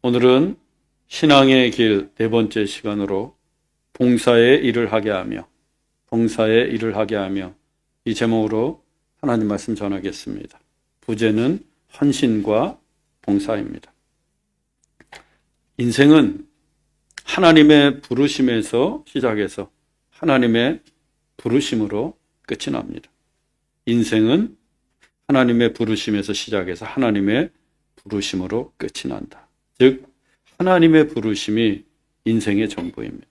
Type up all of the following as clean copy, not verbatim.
오늘은 신앙의 길 네 번째 시간으로 봉사의 일을 하게 하며 이 제목으로 하나님 말씀 전하겠습니다. 부제는 헌신과 봉사입니다. 인생은 하나님의 부르심에서 시작해서 하나님의 부르심으로 끝이 납니다. 인생은 하나님의 부르심에서 시작해서 하나님의 부르심으로 끝이 난다. 즉 하나님의 부르심이 인생의 전부입니다.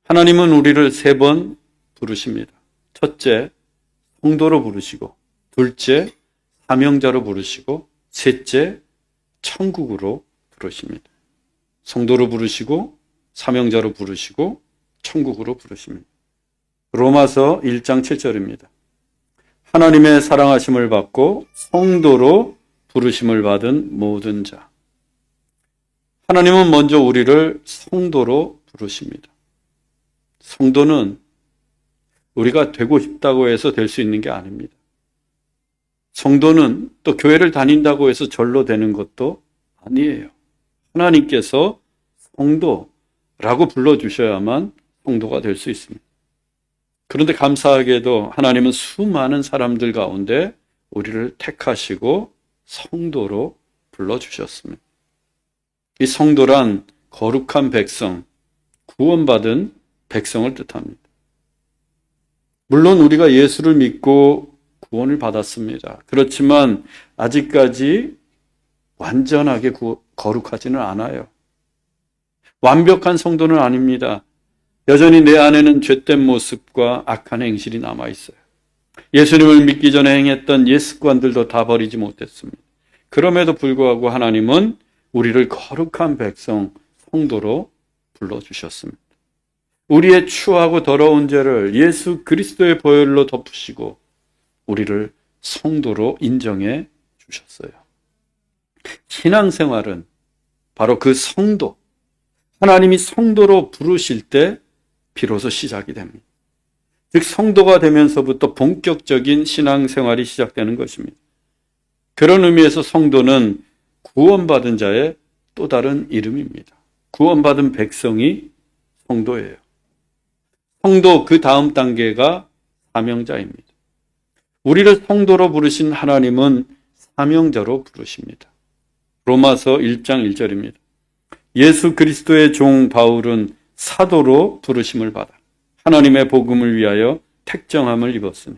하나님은 우리를 세 번 부르십니다. 첫째, 성도로 부르시고, 둘째, 사명자로 부르시고, 셋째, 천국으로 부르십니다. 성도로 부르시고, 사명자로 부르시고, 천국으로 부르십니다. 로마서 1장 7절입니다. 하나님의 사랑하심을 받고 성도로 부르심을 받은 모든 자. 하나님은 먼저 우리를 성도로 부르십니다. 성도는 우리가 되고 싶다고 해서 될 수 있는 게 아닙니다. 성도는 또 교회를 다닌다고 해서 절로 되는 것도 아니에요. 하나님께서 성도라고 불러주셔야만 성도가 될 수 있습니다. 그런데 감사하게도 하나님은 수많은 사람들 가운데 우리를 택하시고 성도로 불러주셨습니다. 이 성도란 거룩한 백성, 구원받은 백성을 뜻합니다. 물론 우리가 예수를 믿고 구원을 받았습니다. 그렇지만 아직까지 완전하게 거룩하지는 않아요. 완벽한 성도는 아닙니다. 여전히 내 안에는 죄된 모습과 악한 행실이 남아있어요. 예수님을 믿기 전에 행했던 옛 습관들도 다 버리지 못했습니다. 그럼에도 불구하고 하나님은 우리를 거룩한 백성, 성도로 불러주셨습니다. 우리의 추하고 더러운 죄를 예수 그리스도의 보혈로 덮으시고 우리를 성도로 인정해 주셨어요. 신앙생활은 바로 그 성도, 하나님이 성도로 부르실 때 비로소 시작이 됩니다. 즉 성도가 되면서부터 본격적인 신앙생활이 시작되는 것입니다. 그런 의미에서 성도는 구원받은 자의 또 다른 이름입니다. 구원받은 백성이 성도예요. 성도 그 다음 단계가 사명자입니다. 우리를 성도로 부르신 하나님은 사명자로 부르십니다. 로마서 1장 1절입니다. 예수 그리스도의 종 바울은 사도로 부르심을 받아 하나님의 복음을 위하여 택정함을 입었으니.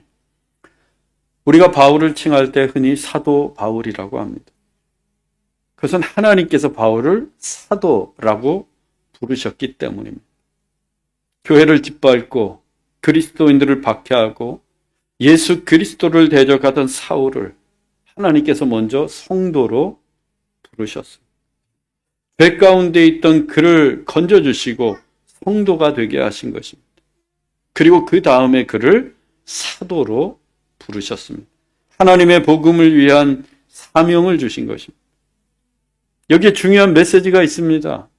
우리가 바울을 칭할 때 흔히 사도 바울이라고 합니다. 그것은 하나님께서 바울을 사도라고 부르셨기 때문입니다. 교회를 짓밟고 그리스도인들을 박해하고 예수 그리스도를 대적하던 사울을 하나님께서 먼저 성도로 부르셨습니다. 죄 가운데 있던 그를 건져주시고 성도가 되게 하신 것입니다. 그리고 그 다음에 그를 사도로 부르셨습니다. 하나님의 복음을 위한 사명을 주신 것입니다. 여기에 중요한 메시지가 있습니다.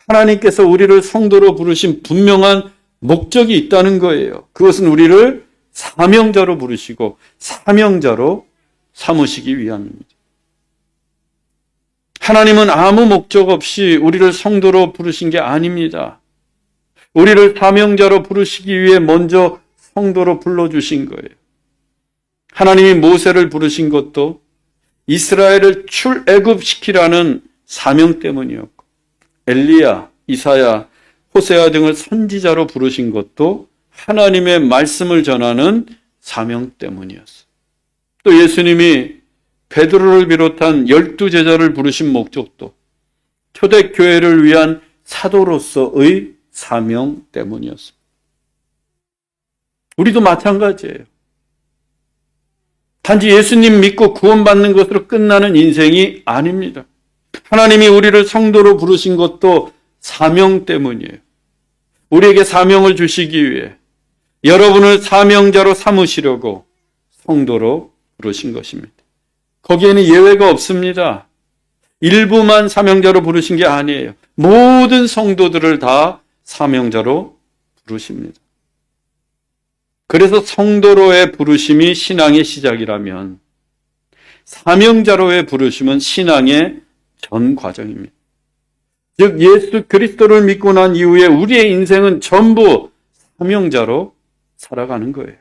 하나님께서 우리를 성도로 부르신 분명한 목적이 있다는 거예요. 그것은 우리를 사명자로 부르시고 사명자로 삼으시기 위함입니다. 하나님은 아무 목적 없이 우리를 성도로 부르신 게 아닙니다. 우리를 사명자로 부르시기 위해 먼저 성도로 불러주신 거예요. 하나님이 모세를 부르신 것도 이스라엘을 출애굽시키라는 사명 때문이었고, 엘리야, 이사야, 호세아 등을 선지자로 부르신 것도 하나님의 말씀을 전하는 사명 때문이었어요. 또 예수님이 베드로를 비롯한 12제자를 부르신 목적도 초대교회를 위한 사도로서의 사명 때문이었습니다. 우리도 마찬가지예요. 단지 예수님 믿고 구원받는 것으로 끝나는 인생이 아닙니다. 하나님이 우리를 성도로 부르신 것도 사명 때문이에요. 우리에게 사명을 주시기 위해 여러분을 사명자로 삼으시려고 성도로 부르신 것입니다. 거기에는 예외가 없습니다. 일부만 사명자로 부르신 게 아니에요. 모든 성도들을 다 사명자로 부르십니다. 그래서 성도로의 부르심이 신앙의 시작이라면 사명자로의 부르심은 신앙의 전 과정입니다. 즉 예수 그리스도를 믿고 난 이후에 우리의 인생은 전부 사명자로 살아가는 거예요.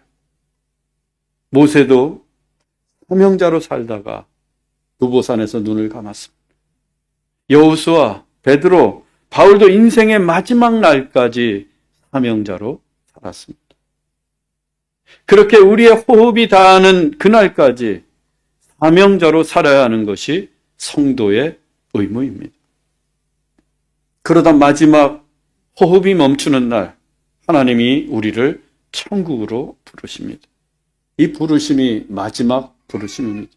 모세도 사명자로 살다가 두보산에서 눈을 감았습니다. 여호수아, 베드로, 바울도 인생의 마지막 날까지 사명자로 살았습니다. 그렇게 우리의 호흡이 닿는 그날까지 사명자로 살아야 하는 것이 성도의 의무입니다. 그러다 마지막 호흡이 멈추는 날 하나님이 우리를 천국으로 부르십니다. 이 부르심이 마지막 부르심입니다.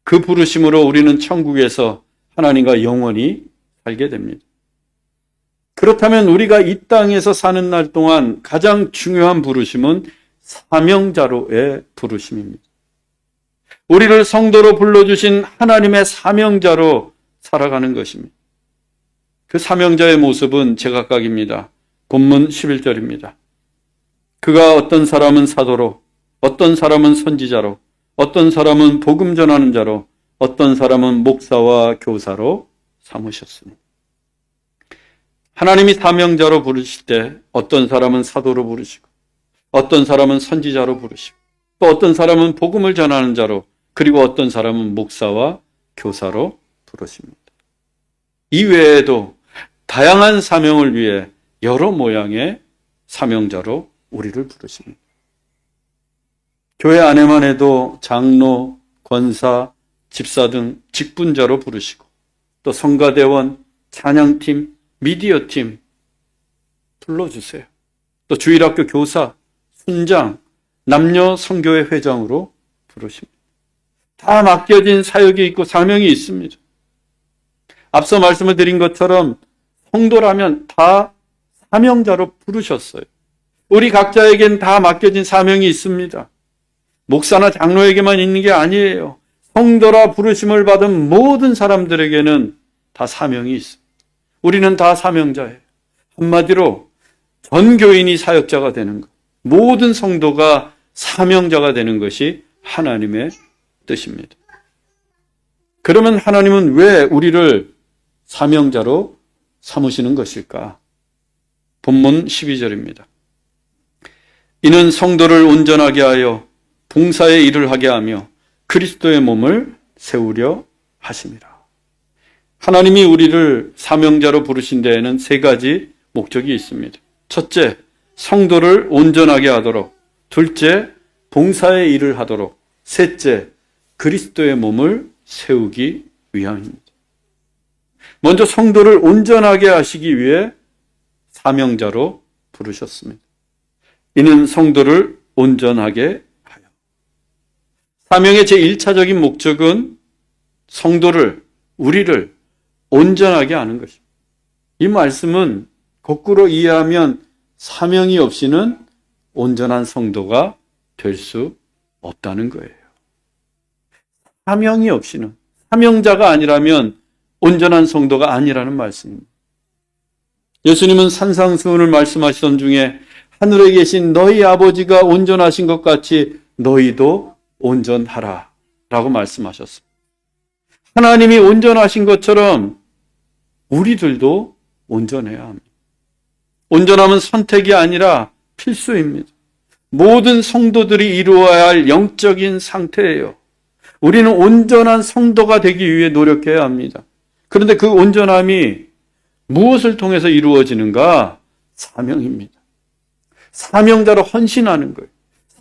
그 부르심으로 우리는 천국에서 하나님과 영원히 살게 됩니다. 그렇다면 우리가 이 땅에서 사는 날 동안 가장 중요한 부르심은 사명자로의 부르심입니다. 우리를 성도로 불러주신 하나님의 사명자로 살아가는 것입니다. 그 사명자의 모습은 제각각입니다. 본문 11절입니다. 그가 어떤 사람은 사도로, 어떤 사람은 선지자로, 어떤 사람은 복음 전하는 자로, 어떤 사람은 목사와 교사로 삼으셨으니. 하나님이 사명자로 부르실 때 어떤 사람은 사도로 부르시고, 어떤 사람은 선지자로 부르시고, 또 어떤 사람은 복음을 전하는 자로, 그리고 어떤 사람은 목사와 교사로 부르십니다. 이 외에도 다양한 사명을 위해 여러 모양의 사명자로 우리를 부르십니다. 교회 안에만 해도 장로, 권사, 집사 등 직분자로 부르시고, 또 성가대원, 찬양팀, 미디어팀 불러주세요. 또 주일학교 교사, 순장, 남녀 성교회 회장으로 부르십니다. 다 맡겨진 사역이 있고 사명이 있습니다. 앞서 말씀을 드린 것처럼 성도라면 다 사명자로 부르셨어요. 우리 각자에겐 다 맡겨진 사명이 있습니다. 목사나 장로에게만 있는 게 아니에요. 성도라 부르심을 받은 모든 사람들에게는 다 사명이 있습니다. 우리는 다 사명자예요. 한마디로 전 교인이 사역자가 되는 것, 모든 성도가 사명자가 되는 것이 하나님의 뜻입니다. 그러면 하나님은 왜 우리를 사명자로 삼으시는 것일까? 본문 12절입니다. 이는 성도를 온전하게 하여 봉사의 일을 하게 하며 그리스도의 몸을 세우려 하심이라. 하나님이 우리를 사명자로 부르신 데에는 세 가지 목적이 있습니다. 첫째, 성도를 온전하게 하도록. 둘째, 봉사의 일을 하도록. 셋째, 그리스도의 몸을 세우기 위함입니다. 먼저 성도를 온전하게 하시기 위해 사명자로 부르셨습니다. 이는 성도를 온전하게 하여. 사명의 제1차적인 목적은 성도를, 우리를 온전하게 하는 것입니다. 이 말씀은 거꾸로 이해하면 사명이 없이는 온전한 성도가 될 수 없다는 거예요. 사명이 없이는, 사명자가 아니라면 온전한 성도가 아니라는 말씀입니다. 예수님은 산상수훈을 말씀하시던 중에 하늘에 계신 너희 아버지가 온전하신 것 같이 너희도 온전하라 라고 말씀하셨습니다. 하나님이 온전하신 것처럼 우리들도 온전해야 합니다. 온전함은 선택이 아니라 필수입니다. 모든 성도들이 이루어야 할 영적인 상태예요. 우리는 온전한 성도가 되기 위해 노력해야 합니다. 그런데 그 온전함이 무엇을 통해서 이루어지는가? 사명입니다. 사명자로 헌신하는 거예요.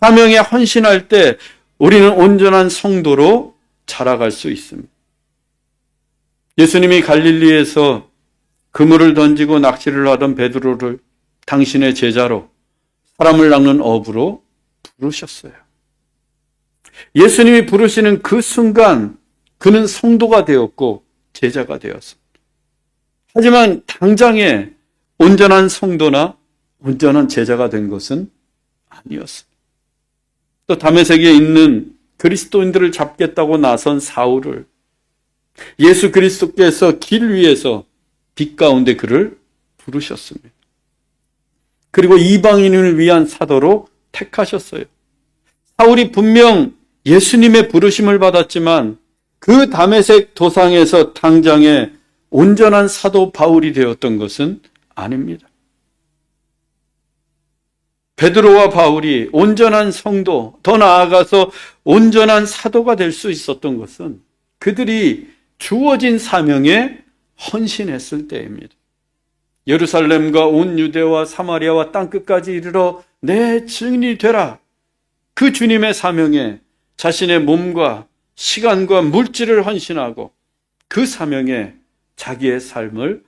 사명에 헌신할 때 우리는 온전한 성도로 자라갈 수 있습니다. 예수님이 갈릴리에서 그물을 던지고 낚시를 하던 베드로를 당신의 제자로, 사람을 낚는 어부로 부르셨어요. 예수님이 부르시는 그 순간 그는 성도가 되었고 제자가 되었습니다. 하지만 당장에 온전한 성도나 온전한 제자가 된 것은 아니었습니다. 또 다메섹에 있는 그리스도인들을 잡겠다고 나선 사울을 예수 그리스도께서 길 위에서 빛 가운데 그를 부르셨습니다. 그리고 이방인을 위한 사도로 택하셨어요. 사울이 분명 예수님의 부르심을 받았지만 그 다메섹 도상에서 당장에 온전한 사도 바울이 되었던 것은 아닙니다. 베드로와 바울이 온전한 성도, 더 나아가서 온전한 사도가 될 수 있었던 것은 그들이 주어진 사명에 헌신했을 때입니다. 예루살렘과 온 유대와 사마리아와 땅끝까지 이르러 내 증인이 되라. 그 주님의 사명에 자신의 몸과 시간과 물질을 헌신하고 그 사명에 자기의 삶을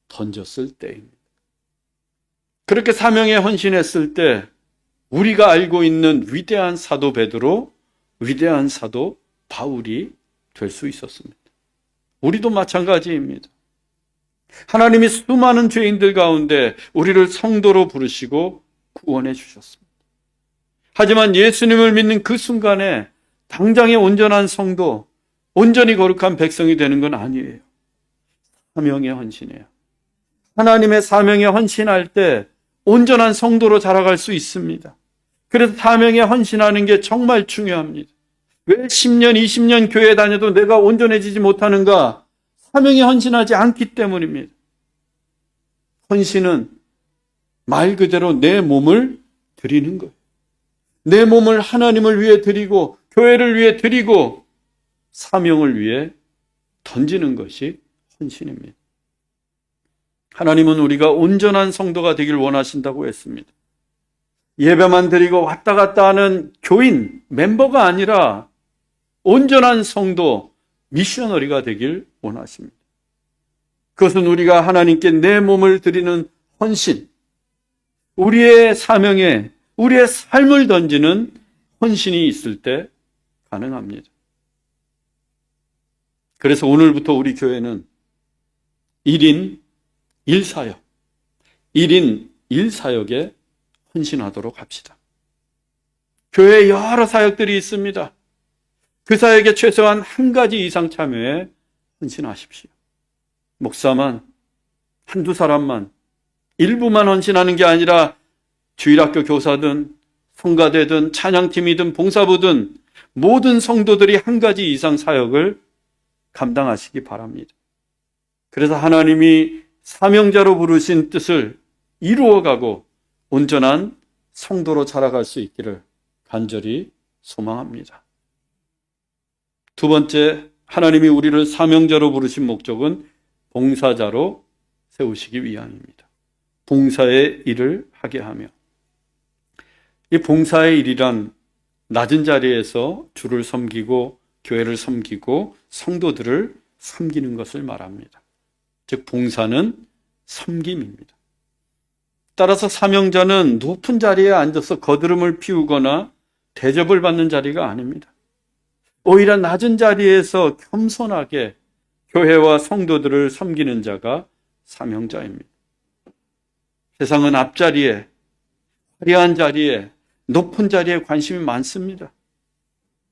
던졌을 때입니다. 그렇게 사명에 헌신했을 때 우리가 알고 있는 위대한 사도 베드로, 위대한 사도 바울이 될 수 있었습니다. 우리도 마찬가지입니다. 하나님이 수많은 죄인들 가운데 우리를 성도로 부르시고 구원해 주셨습니다. 하지만 예수님을 믿는 그 순간에 당장의 온전한 성도, 온전히 거룩한 백성이 되는 건 아니에요. 사명에 헌신해요. 하나님의 사명에 헌신할 때 온전한 성도로 자라갈 수 있습니다. 그래서 사명에 헌신하는 게 정말 중요합니다. 왜 10년, 20년 교회 다녀도 내가 온전해지지 못하는가? 사명에 헌신하지 않기 때문입니다. 헌신은 말 그대로 내 몸을 드리는 거예요. 내 몸을 하나님을 위해 드리고 교회를 위해 드리고 사명을 위해 던지는 것이 헌신입니다. 하나님은 우리가 온전한 성도가 되길 원하신다고 했습니다. 예배만 드리고 왔다 갔다 하는 교인, 멤버가 아니라 온전한 성도, 미셔너리가 되길 원하십니다. 그것은 우리가 하나님께 내 몸을 드리는 헌신, 우리의 사명에 우리의 삶을 던지는 헌신이 있을 때 가능합니다. 그래서 오늘부터 우리 교회는 1인 1사역, 1인 1사역에 헌신하도록 합시다. 교회에 여러 사역들이 있습니다. 그 사역에 최소한 한 가지 이상 참여해 헌신하십시오. 목사만, 한두 사람만, 일부만 헌신하는 게 아니라 주일학교 교사든 성가대든 찬양팀이든 봉사부든 모든 성도들이 한 가지 이상 사역을 감당하시기 바랍니다. 그래서 하나님이 사명자로 부르신 뜻을 이루어가고 온전한 성도로 자라갈 수 있기를 간절히 소망합니다. 두 번째, 하나님이 우리를 사명자로 부르신 목적은 봉사자로 세우시기 위함입니다. 봉사의 일을 하게 하며, 이 봉사의 일이란 낮은 자리에서 주를 섬기고 교회를 섬기고 성도들을 섬기는 것을 말합니다. 즉 봉사는 섬김입니다. 따라서 사명자는 높은 자리에 앉아서 거드름을 피우거나 대접을 받는 자리가 아닙니다. 오히려 낮은 자리에서 겸손하게 교회와 성도들을 섬기는 자가 사명자입니다. 세상은 앞자리에, 화려한 자리에, 높은 자리에 관심이 많습니다.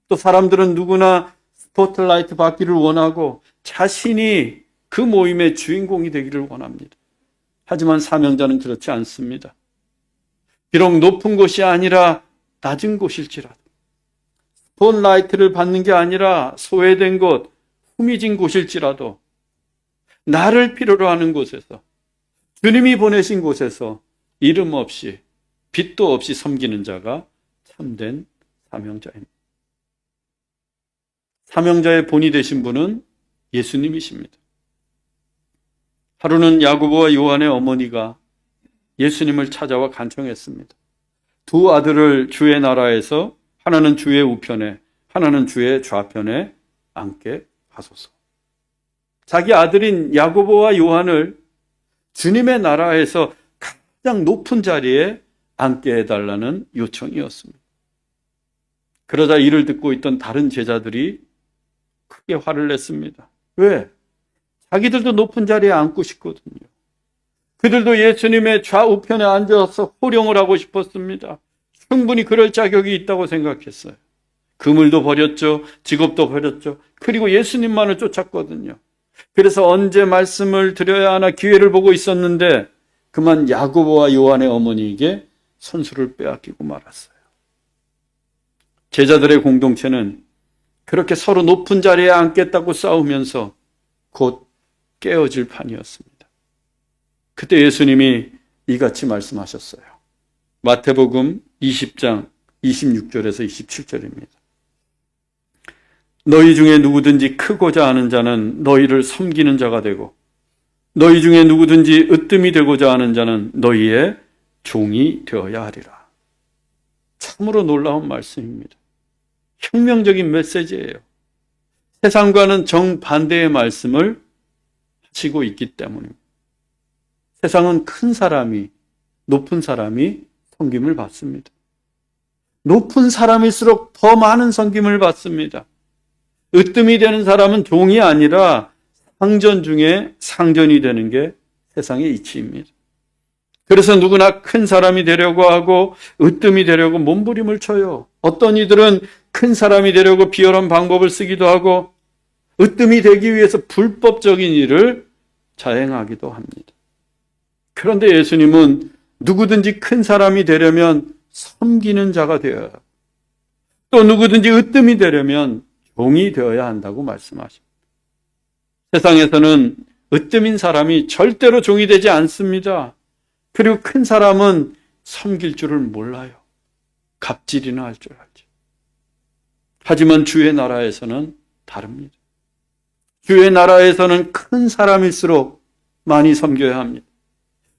또 사람들은 누구나 스포트라이트 받기를 원하고 자신이 그 모임의 주인공이 되기를 원합니다. 하지만 사명자는 그렇지 않습니다. 비록 높은 곳이 아니라 낮은 곳일지라도, 스포트라이트를 받는 게 아니라 소외된 곳, 후미진 곳일지라도 나를 필요로 하는 곳에서, 주님이 보내신 곳에서 이름 없이 빛도 없이 섬기는 자가 참된 사명자입니다. 사명자의 본이 되신 분은 예수님이십니다. 하루는 야고보와 요한의 어머니가 예수님을 찾아와 간청했습니다. 두 아들을 주의 나라에서 하나는 주의 우편에 하나는 주의 좌편에 앉게 하소서. 자기 아들인 야고보와 요한을 주님의 나라에서 가장 높은 자리에 앉게 해달라는 요청이었습니다. 그러자 이를 듣고 있던 다른 제자들이 크게 화를 냈습니다. 왜? 자기들도 높은 자리에 앉고 싶거든요. 그들도 예수님의 좌우편에 앉아서 호령을 하고 싶었습니다. 충분히 그럴 자격이 있다고 생각했어요. 그물도 버렸죠. 직업도 버렸죠. 그리고 예수님만을 쫓았거든요. 그래서 언제 말씀을 드려야 하나 기회를 보고 있었는데 그만 야고보와 요한의 어머니에게 선수를 빼앗기고 말았어요. 제자들의 공동체는 그렇게 서로 높은 자리에 앉겠다고 싸우면서 곧 깨어질 판이었습니다. 그때 예수님이 이같이 말씀하셨어요. 마태복음 20장 26절에서 27절입니다. 너희 중에 누구든지 크고자 하는 자는 너희를 섬기는 자가 되고 너희 중에 누구든지 으뜸이 되고자 하는 자는 너희의 종이 되어야 하리라. 참으로 놀라운 말씀입니다. 혁명적인 메시지예요. 세상과는 정반대의 말씀을 하시고 있기 때문입니다. 세상은 큰 사람이, 높은 사람이 섬김을 받습니다. 높은 사람일수록 더 많은 섬김을 받습니다. 으뜸이 되는 사람은 종이 아니라 상전 중에 상전이 되는 게 세상의 이치입니다. 그래서 누구나 큰 사람이 되려고 하고 으뜸이 되려고 몸부림을 쳐요. 어떤 이들은 큰 사람이 되려고 비열한 방법을 쓰기도 하고 으뜸이 되기 위해서 불법적인 일을 자행하기도 합니다. 그런데 예수님은 누구든지 큰 사람이 되려면 섬기는 자가 되어야 하고 또 누구든지 으뜸이 되려면 종이 되어야 한다고 말씀하십니다. 세상에서는 으뜸인 사람이 절대로 종이 되지 않습니다. 그리고 큰 사람은 섬길 줄을 몰라요. 갑질이나 할 줄 알죠. 하지만 주의 나라에서는 다릅니다. 주의 나라에서는 큰 사람일수록 많이 섬겨야 합니다.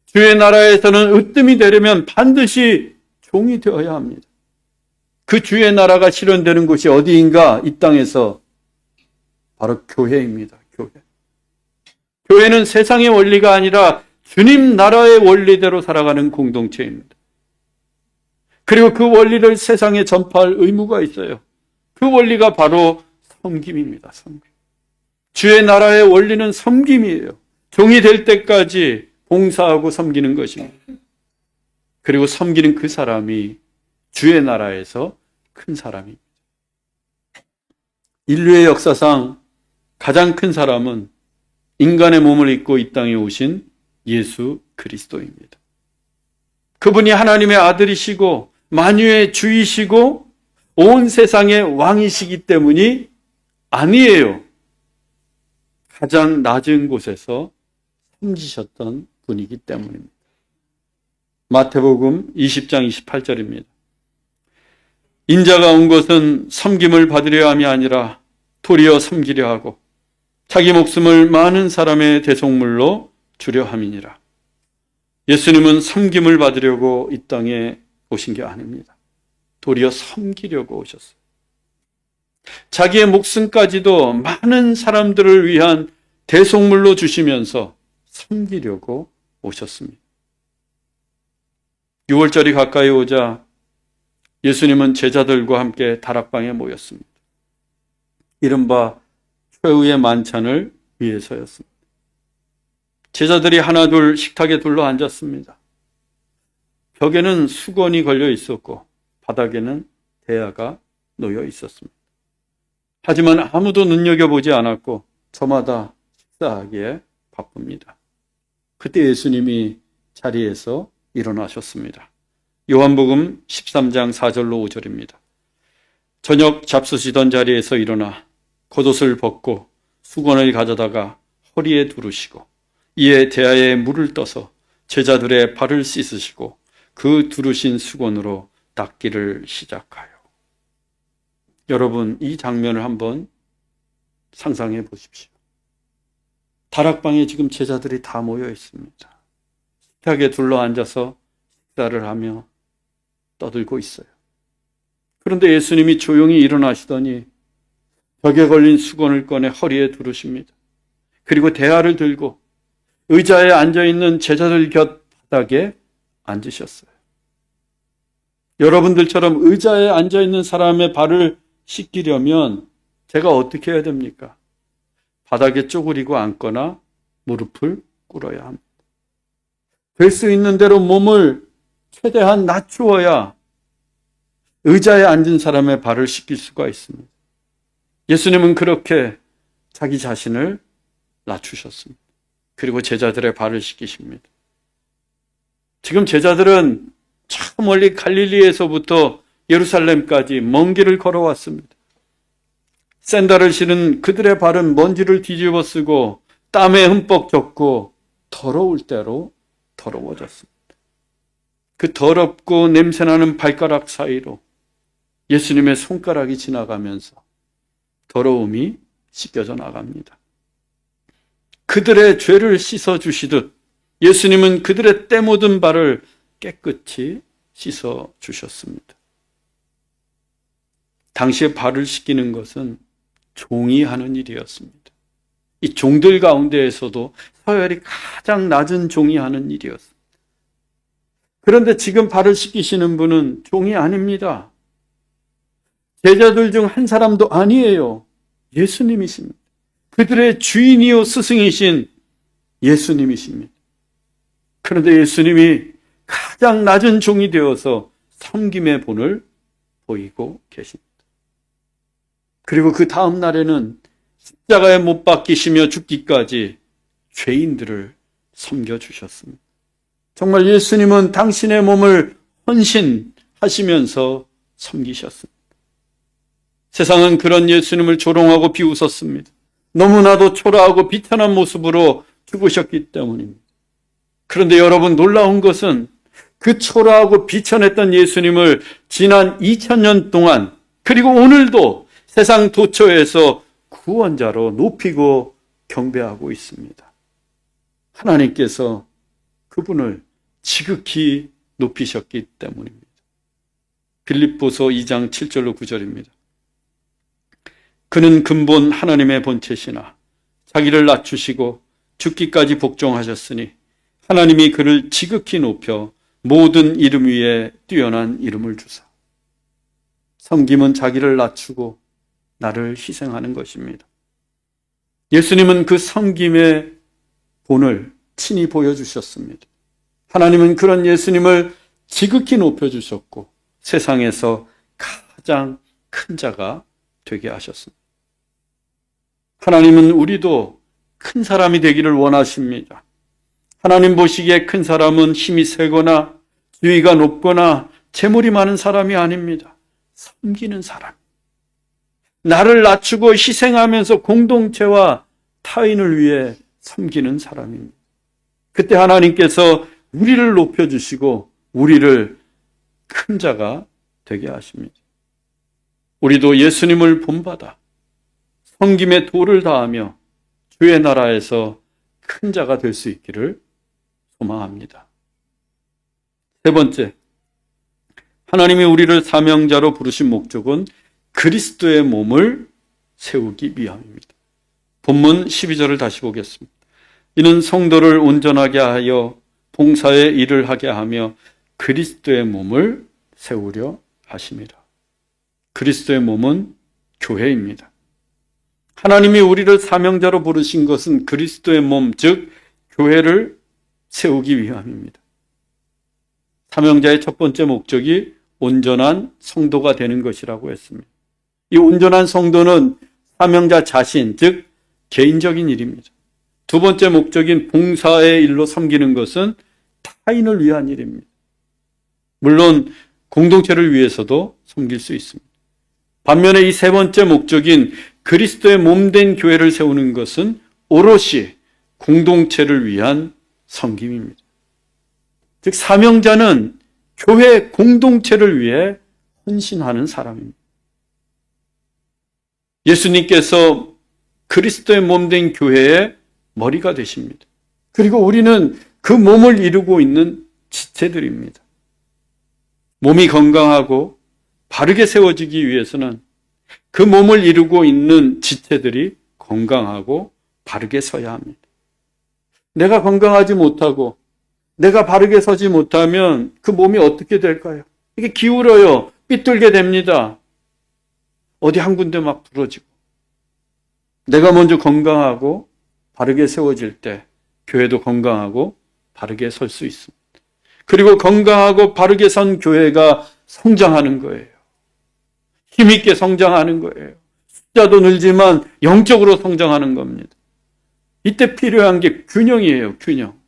주의 나라에서는 으뜸이 되려면 반드시 종이 되어야 합니다. 그 주의 나라가 실현되는 곳이 어디인가? 이 땅에서 바로 교회입니다. 교회. 교회는 세상의 원리가 아니라 주님 나라의 원리대로 살아가는 공동체입니다. 그리고 그 원리를 세상에 전파할 의무가 있어요. 그 원리가 바로 섬김입니다. 섬김. 주의 나라의 원리는 섬김이에요. 종이 될 때까지 봉사하고 섬기는 것입니다. 그리고 섬기는 그 사람이 주의 나라에서 큰 사람입니다. 인류의 역사상 가장 큰 사람은 인간의 몸을 입고 이 땅에 오신 예수 그리스도입니다. 그분이 하나님의 아들이시고 만유의 주이시고 온 세상의 왕이시기 때문이 아니에요. 가장 낮은 곳에서 섬기셨던 분이기 때문입니다. 마태복음 20장 28절입니다. 인자가 온 것은 섬김을 받으려 함이 아니라 도리어 섬기려 하고 자기 목숨을 많은 사람의 대속물로 주려 함이니라. 예수님은 섬김을 받으려고 이 땅에 오신 게 아닙니다. 도리어 섬기려고 오셨어요. 자기의 목숨까지도 많은 사람들을 위한 대속물로 주시면서 섬기려고 오셨습니다. 6월절이 가까이 오자 예수님은 제자들과 함께 다락방에 모였습니다. 이른바 최후의 만찬을 위해서였습니다. 제자들이 하나둘 식탁에 둘러 앉았습니다. 벽에는 수건이 걸려 있었고 바닥에는 대야가 놓여 있었습니다. 하지만 아무도 눈여겨보지 않았고 저마다 식사하기에 바쁩니다. 그때 예수님이 자리에서 일어나셨습니다. 요한복음 13장 4절로 5절입니다. 저녁 잡수시던 자리에서 일어나 겉옷을 벗고 수건을 가져다가 허리에 두르시고 이에 대야에 물을 떠서 제자들의 발을 씻으시고 그 두르신 수건으로 닦기를 시작하여. 여러분, 이 장면을 한번 상상해 보십시오. 다락방에 지금 제자들이 다 모여 있습니다. 식탁에 둘러앉아서 식사를 하며 떠들고 있어요. 그런데 예수님이 조용히 일어나시더니 벽에 걸린 수건을 꺼내 허리에 두르십니다. 그리고 대야를 들고 의자에 앉아있는 제자들 곁 바닥에 앉으셨어요. 여러분들처럼 의자에 앉아있는 사람의 발을 씻기려면 제가 어떻게 해야 됩니까? 바닥에 쪼그리고 앉거나 무릎을 꿇어야 합니다. 될 수 있는 대로 몸을 최대한 낮추어야 의자에 앉은 사람의 발을 씻길 수가 있습니다. 예수님은 그렇게 자기 자신을 낮추셨습니다. 그리고 제자들의 발을 씻기십니다. 지금 제자들은 저 멀리 갈릴리에서부터 예루살렘까지 먼 길을 걸어왔습니다. 샌들을 신은 그들의 발은 먼지를 뒤집어 쓰고 땀에 흠뻑 젖고 더러울 대로 더러워졌습니다. 그 더럽고 냄새나는 발가락 사이로 예수님의 손가락이 지나가면서 더러움이 씻겨져 나갑니다. 그들의 죄를 씻어주시듯 예수님은 그들의 때 묻은 발을 깨끗이 씻어주셨습니다. 당시에 발을 씻기는 것은 종이 하는 일이었습니다. 이 종들 가운데에서도 서열이 가장 낮은 종이 하는 일이었습니다. 그런데 지금 발을 씻기시는 분은 종이 아닙니다. 제자들 중 한 사람도 아니에요. 예수님이십니다. 그들의 주인이요 스승이신 예수님이십니다. 그런데 예수님이 가장 낮은 종이 되어서 섬김의 본을 보이고 계십니다. 그리고 그 다음 날에는 십자가에 못 박히시며 죽기까지 죄인들을 섬겨주셨습니다. 정말 예수님은 당신의 몸을 헌신하시면서 섬기셨습니다. 세상은 그런 예수님을 조롱하고 비웃었습니다. 너무나도 초라하고 비천한 모습으로 죽으셨기 때문입니다. 그런데 여러분, 놀라운 것은 그 초라하고 비천했던 예수님을 지난 2000년 동안 그리고 오늘도 세상 도처에서 구원자로 높이고 경배하고 있습니다. 하나님께서 그분을 지극히 높이셨기 때문입니다. 빌립보서 2장 7절로 9절입니다. 그는 근본 하나님의 본체시나 자기를 낮추시고 죽기까지 복종하셨으니 하나님이 그를 지극히 높여 모든 이름 위에 뛰어난 이름을 주사. 섬김은 자기를 낮추고 나를 희생하는 것입니다. 예수님은 그 섬김의 본을 친히 보여주셨습니다. 하나님은 그런 예수님을 지극히 높여주셨고 세상에서 가장 큰 자가 되게 하셨습니다. 하나님은 우리도 큰 사람이 되기를 원하십니다. 하나님 보시기에 큰 사람은 힘이 세거나 지위가 높거나 재물이 많은 사람이 아닙니다. 섬기는 사람. 나를 낮추고 희생하면서 공동체와 타인을 위해 섬기는 사람입니다. 그때 하나님께서 우리를 높여주시고 우리를 큰 자가 되게 하십니다. 우리도 예수님을 본받아 섬김의 도를 다하며 주의 나라에서 큰 자가 될 수 있기를 소망합니다. 세 번째, 하나님이 우리를 사명자로 부르신 목적은 그리스도의 몸을 세우기 위함입니다. 본문 12절을 다시 보겠습니다. 이는 성도를 온전하게 하여 봉사의 일을 하게 하며 그리스도의 몸을 세우려 하심이라. 그리스도의 몸은 교회입니다. 하나님이 우리를 사명자로 부르신 것은 그리스도의 몸, 즉 교회를 세우기 위함입니다. 사명자의 첫 번째 목적이 온전한 성도가 되는 것이라고 했습니다. 이 온전한 성도는 사명자 자신, 즉 개인적인 일입니다. 두 번째 목적인 봉사의 일로 섬기는 것은 타인을 위한 일입니다. 물론 공동체를 위해서도 섬길 수 있습니다. 반면에 이 세 번째 목적인 그리스도의 몸된 교회를 세우는 것은 오롯이 공동체를 위한 섬김입니다. 즉 사명자는 교회 공동체를 위해 헌신하는 사람입니다. 예수님께서 그리스도의 몸된 교회의 머리가 되십니다. 그리고 우리는 그 몸을 이루고 있는 지체들입니다. 몸이 건강하고 바르게 세워지기 위해서는 그 몸을 이루고 있는 지체들이 건강하고 바르게 서야 합니다. 내가 건강하지 못하고 내가 바르게 서지 못하면 그 몸이 어떻게 될까요? 이게 기울어요. 삐뚤게 됩니다. 어디 한 군데 막 부러지고. 내가 먼저 건강하고 바르게 세워질 때 교회도 건강하고 바르게 설 수 있습니다. 그리고 건강하고 바르게 선 교회가 성장하는 거예요. 힘있게 성장하는 거예요. 숫자도 늘지만 영적으로 성장하는 겁니다. 이때 필요한 게 균형이에요. 균형.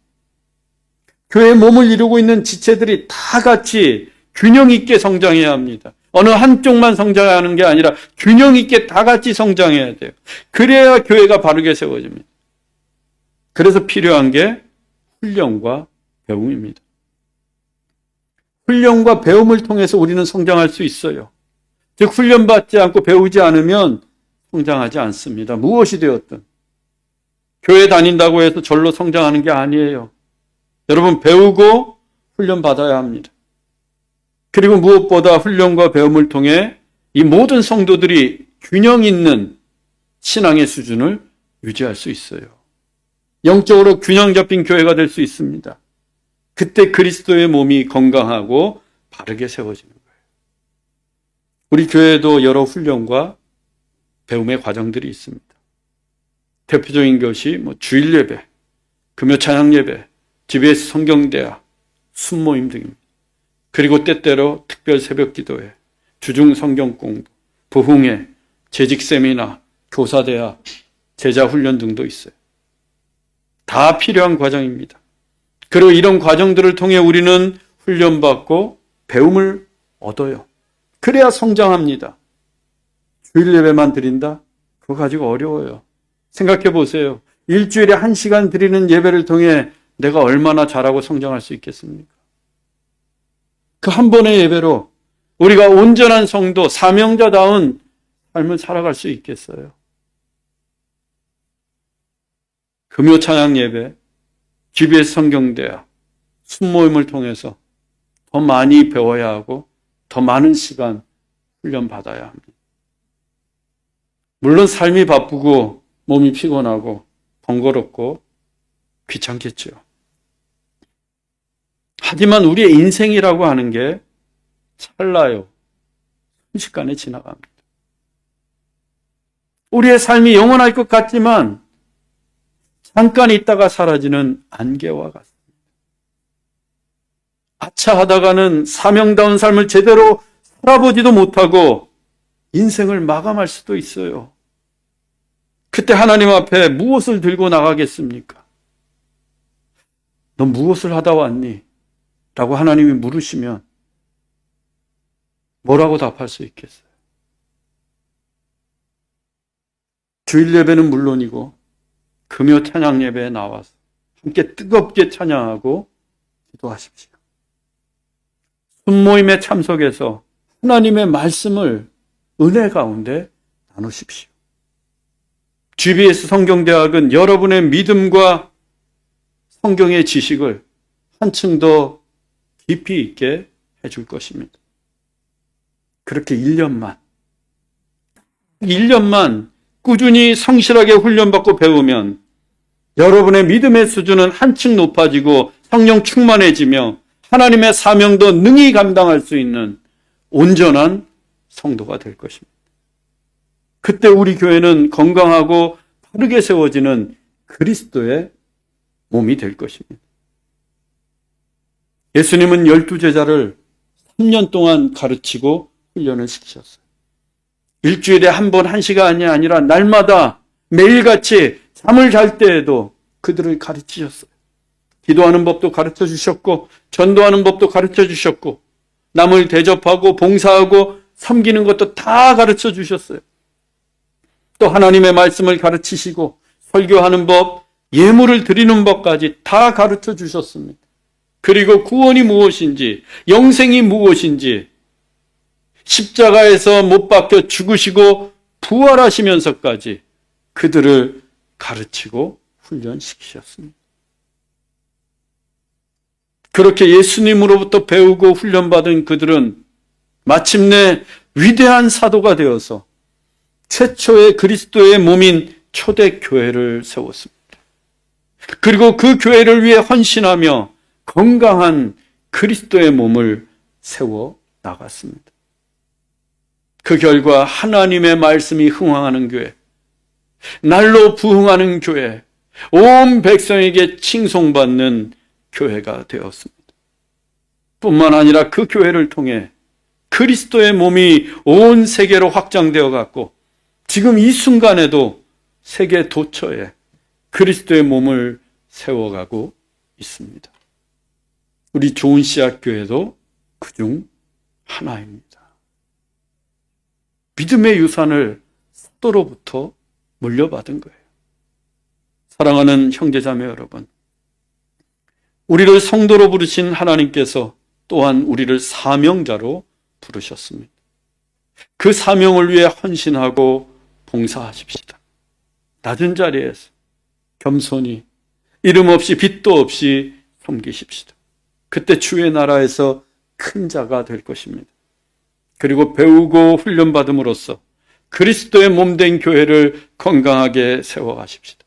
교회의 몸을 이루고 있는 지체들이 다 같이 균형 있게 성장해야 합니다. 어느 한쪽만 성장하는 게 아니라 균형 있게 다 같이 성장해야 돼요. 그래야 교회가 바르게 세워집니다. 그래서 필요한 게 훈련과 배움입니다. 훈련과 배움을 통해서 우리는 성장할 수 있어요. 즉 훈련받지 않고 배우지 않으면 성장하지 않습니다. 무엇이 되었든. 교회 다닌다고 해서 절로 성장하는 게 아니에요. 여러분 배우고 훈련받아야 합니다. 그리고 무엇보다 훈련과 배움을 통해 이 모든 성도들이 균형 있는 신앙의 수준을 유지할 수 있어요. 영적으로 균형 잡힌 교회가 될 수 있습니다. 그때 그리스도의 몸이 건강하고 바르게 세워지는 거예요. 우리 교회에도 여러 훈련과 배움의 과정들이 있습니다. 대표적인 것이 주일 예배, 금요 찬양 예배, GBS 성경대학, 순모임 등입니다. 그리고 때때로 특별 새벽 기도회, 주중 성경 공부, 부흥회, 재직 세미나, 교사대학, 제자 훈련 등도 있어요. 다 필요한 과정입니다. 그리고 이런 과정들을 통해 우리는 훈련받고 배움을 얻어요. 그래야 성장합니다. 주일 예배만 드린다? 그거 가지고 어려워요. 생각해 보세요. 일주일에 1시간 드리는 예배를 통해 내가 얼마나 잘하고 성장할 수 있겠습니까? 그 한 번의 예배로 우리가 온전한 성도, 사명자다운 삶을 살아갈 수 있겠어요? 금요 찬양 예배, GBS 성경대학, 순모임을 통해서 더 많이 배워야 하고 더 많은 시간 훈련받아야 합니다. 물론 삶이 바쁘고 몸이 피곤하고 번거롭고 귀찮겠죠. 하지만 우리의 인생이라고 하는 게 찰나요. 순식간에 지나갑니다. 우리의 삶이 영원할 것 같지만 잠깐 있다가 사라지는 안개와 같습니다. 아차하다가는 사명다운 삶을 제대로 살아보지도 못하고 인생을 마감할 수도 있어요. 그때 하나님 앞에 무엇을 들고 나가겠습니까? 너 무엇을 하다 왔니? 라고 하나님이 물으시면 뭐라고 답할 수 있겠어요? 주일 예배는 물론이고 금요 찬양 예배에 나와서 함께 뜨겁게 찬양하고 기도하십시오. 순모임에 참석해서 하나님의 말씀을 은혜 가운데 나누십시오. GBS 성경대학은 여러분의 믿음과 성경의 지식을 한층 더 깊이 있게 해줄 것입니다. 그렇게 1년만 꾸준히 성실하게 훈련받고 배우면 여러분의 믿음의 수준은 한층 높아지고 성령 충만해지며 하나님의 사명도 능히 감당할 수 있는 온전한 성도가 될 것입니다. 그때 우리 교회는 건강하고 바르게 세워지는 그리스도의 몸이 될 것입니다. 예수님은 12제자를 3년 동안 가르치고 훈련을 시키셨어요. 일주일에 한 번 1시간이 아니라 날마다 매일같이 잠을 잘 때에도 그들을 가르치셨어요. 기도하는 법도 가르쳐 주셨고 전도하는 법도 가르쳐 주셨고 남을 대접하고 봉사하고 섬기는 것도 다 가르쳐 주셨어요. 또 하나님의 말씀을 가르치시고 설교하는 법, 예물을 드리는 법까지 다 가르쳐 주셨습니다. 그리고 구원이 무엇인지, 영생이 무엇인지 십자가에서 못 박혀 죽으시고 부활하시면서까지 그들을 가르치고 훈련시키셨습니다. 그렇게 예수님으로부터 배우고 훈련받은 그들은 마침내 위대한 사도가 되어서 최초의 그리스도의 몸인 초대교회를 세웠습니다. 그리고 그 교회를 위해 헌신하며 건강한 그리스도의 몸을 세워 나갔습니다. 그 결과 하나님의 말씀이 흥황하는 교회, 날로 부흥하는 교회, 온 백성에게 칭송받는 교회가 되었습니다. 뿐만 아니라 그 교회를 통해 그리스도의 몸이 온 세계로 확장되어 갔고 지금 이 순간에도 세계 도처에 그리스도의 몸을 세워가고 있습니다. 우리 좋은 씨앗 교회도 그중 하나입니다. 믿음의 유산을 사도로부터 물려받은 거예요. 사랑하는 형제자매 여러분, 우리를 성도로 부르신 하나님께서 또한 우리를 사명자로 부르셨습니다. 그 사명을 위해 헌신하고 봉사하십시다. 낮은 자리에서 겸손히 이름 없이 빚도 없이 섬기십시다. 그때 주의 나라에서 큰 자가 될 것입니다. 그리고 배우고 훈련받음으로써 그리스도의 몸된 교회를 건강하게 세워가십시다.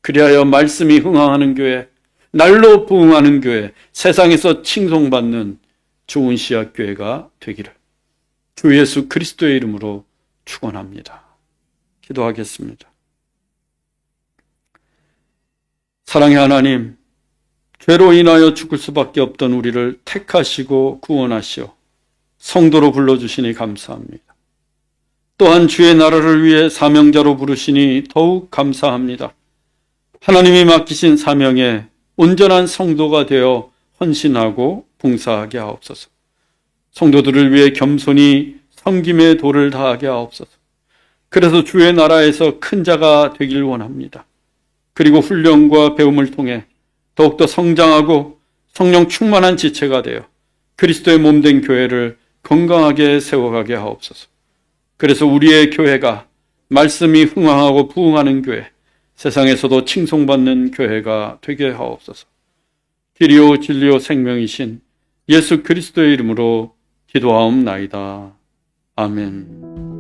그리하여 말씀이 흥황하는 교회, 날로 부흥하는 교회, 세상에서 칭송받는 좋은 씨앗교회가 되기를 주 예수 그리스도의 이름으로 축원합니다. 기도하겠습니다. 사랑의 하나님, 죄로 인하여 죽을 수밖에 없던 우리를 택하시고 구원하시어 성도로 불러주시니 감사합니다. 또한 주의 나라를 위해 사명자로 부르시니 더욱 감사합니다. 하나님이 맡기신 사명에 온전한 성도가 되어 헌신하고 봉사하게 하옵소서. 성도들을 위해 겸손히 섬김의 도를 다하게 하옵소서. 그래서 주의 나라에서 큰 자가 되길 원합니다. 그리고 훈련과 배움을 통해 더욱더 성장하고 성령 충만한 지체가 되어 그리스도의 몸된 교회를 건강하게 세워가게 하옵소서. 그래서 우리의 교회가 말씀이 흥황하고 부흥하는 교회, 세상에서도 칭송받는 교회가 되게 하옵소서. 길이요 진리요 생명이신 예수 그리스도의 이름으로 기도하옵나이다. 아멘.